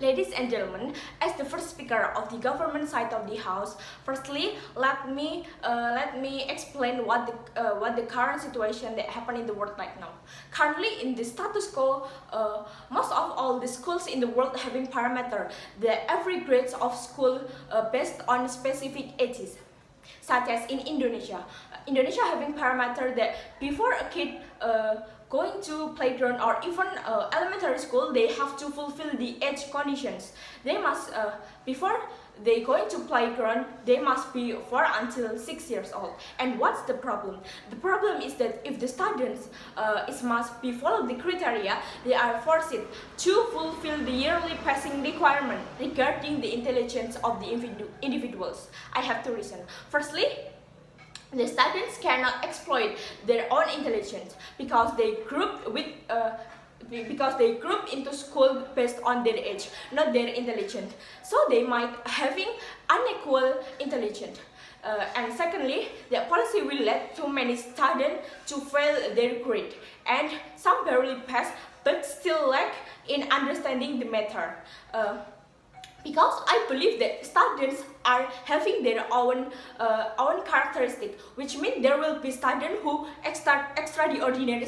Ladies and gentlemen, as the first speaker of the government side of the house, firstly let me explain what the current situation that happen in the world right now. Currently, in the status quo, most of all the schools in the world having parameter that every grades of school based on specific ages, such as in Indonesia. Indonesia having parameter that before a kid going to playground or even elementary school, they have to fulfill the age conditions. They must before they going to playground, they must be 4 until 6 years old. And what's the problem? The problem is that if the students must be follow the criteria, they are forced to fulfill the yearly passing requirement regarding the intelligence of the individuals. I have two reasons. Firstly, the students cannot exploit their own intelligence because they group into school based on their age, not their intelligence. So they might having unequal intelligence. And secondly, the policy will lead to many students to fail their grade, and some barely pass but still lack in understanding the matter. Because I believe that students are having their own characteristic, which means there will be students who extraordinary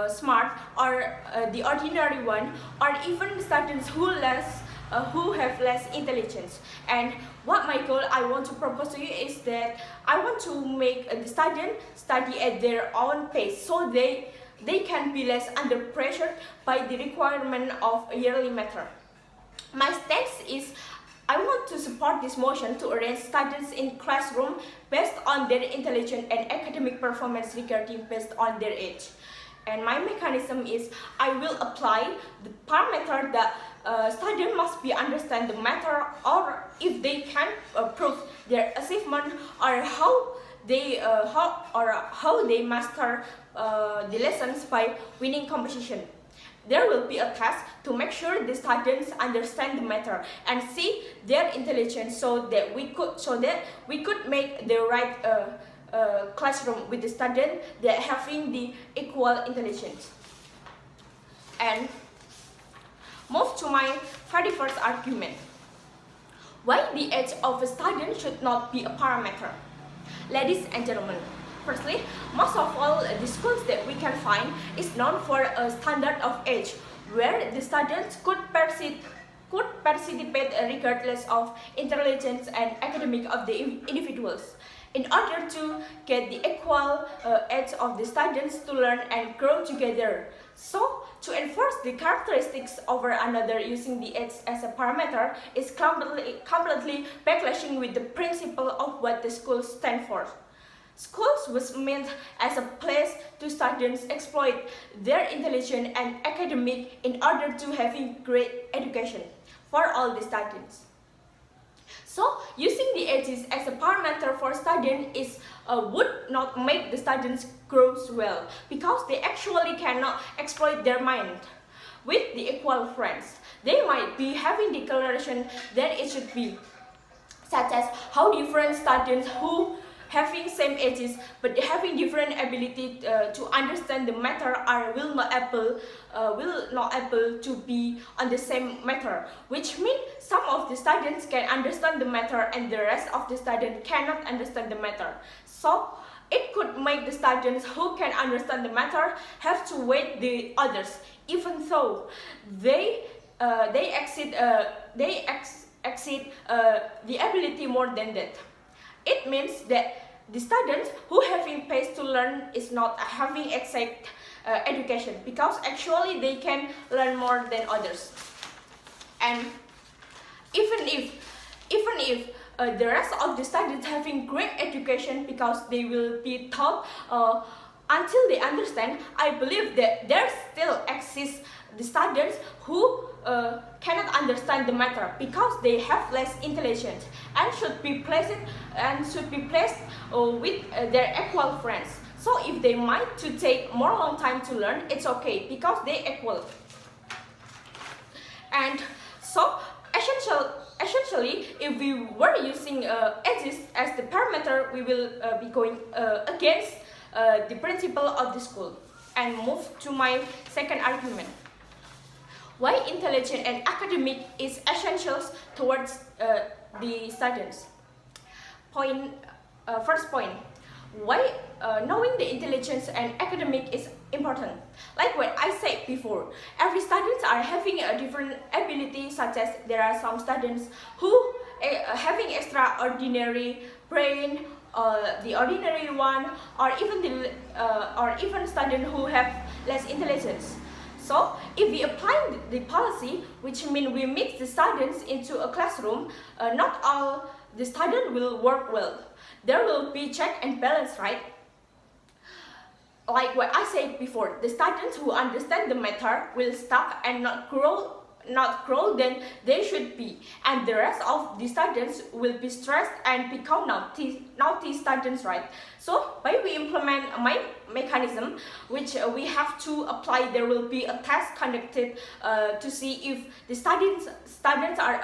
smart, or the ordinary one, or even students who have less intelligence. And what my goal I want to propose to you is that I want to make the student study at their own pace, so they can be less under pressure by the requirement of a yearly matter. My stance is I want to support this motion to arrange students in classroom based on their intelligence and academic performance regarding based on their age. And my mechanism is I will apply the parameter that student must be understand the matter, or if they can prove their achievement, or how they master the lessons by winning competition. There will be a test to make sure the students understand the matter and see their intelligence, so that we could make the right classroom with the student that having the equal intelligence. And move to my very first argument. Why the age of a student should not be a parameter? Ladies and gentlemen, firstly, most of all the schools that we can find is known for a standard of age where the students could participate regardless of intelligence and academic of the individuals. In order to get the equal age of the students to learn and grow together. So, to enforce the characteristics over another using the age as a parameter is completely backlashing with the principle of what the schools stand for. Schools was meant as a place to students exploit their intelligence and academic in order to having great education for all the students. So, using the ages as a parameter for students would not make the students grow well, because they actually cannot exploit their mind with the equal friends. They might be having declaration that it should be, such as how different students who having same ages but having different ability to understand the matter will not able to be on the same matter, which means some of the students can understand the matter and the rest of the students cannot understand the matter. So it could make the students who can understand the matter have to wait the others, even though they exceed the ability more than that. It means that the students who having pace to learn is not having exact education, because actually they can learn more than others. And even if the rest of the students having great education because they will be taught until they understand, I believe that there still exists the students who cannot understand the matter because they have less intelligence and should be placed with their equal friends. So if they might to take more long time to learn, it's okay because they equal. And so essentially, if we were using ages as the parameter, we will be going against the principle of the school. And move to my second argument. Why intelligence and academic is essential towards the students. First point, why knowing the intelligence and academic is important. Like what I said before, every students are having a different ability, such as there are some students who having extraordinary brain, the ordinary one, or even student who have less intelligence. So if we apply the policy, which means we mix the students into a classroom, not all the students will work well. There will be check and balance, right? Like what I said before, the students who understand the matter will stuck and not grow than they should be, and the rest of the students will be stressed and become naughty students, right? So by we implement a mechanism which we have to apply, there will be a test conducted to see if the students are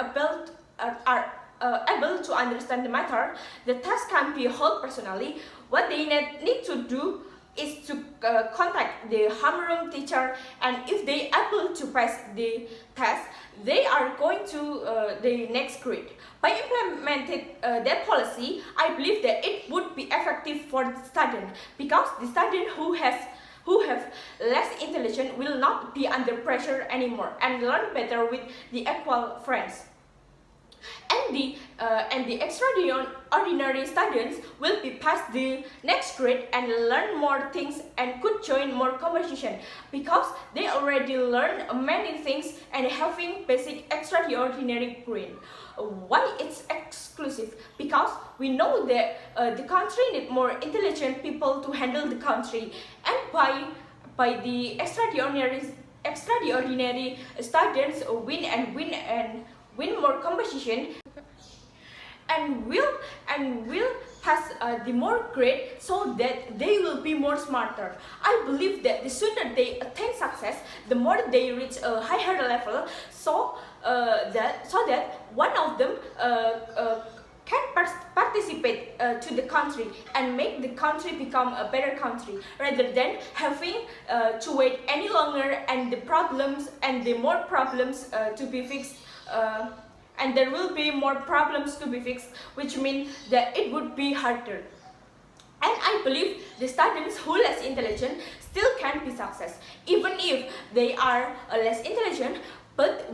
able to understand the matter. The test can be held personally. What they need to do is to contact the homeroom teacher, and if they able to pass the test, they are going to the next grade. By implementing that policy, I believe that it would be effective for the student, because the student who have less intelligence will not be under pressure anymore and learn better with the equal friends. And the extraordinary students will be past the next grade and learn more things and could join more conversation, because they already learn many things and having basic extraordinary brain. Why it's exclusive? Because we know that the country need more intelligent people to handle the country, and by the extraordinary students win more competition and will pass the more grade, so that they will be more smarter. I believe that the sooner they attain success, the more they reach a higher level, so that one of them can participate to the country and make the country become a better country, rather than having to wait any longer and the more problems to be fixed. And there will be more problems to be fixed, which means that it would be harder. And I believe the students who less intelligent still can be success, even if they are less intelligent, but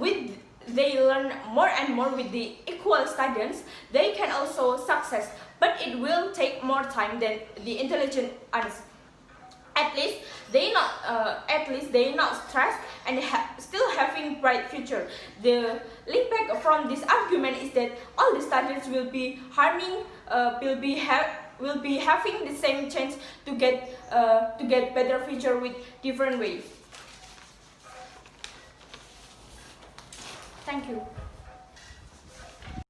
they learn more and more with the equal students, they can also success, but it will take more time than the intelligent ones. At least they not stressed and still having bright future. The link back from this argument is that all the students will be having the same chance to get better future with different ways. Thank you.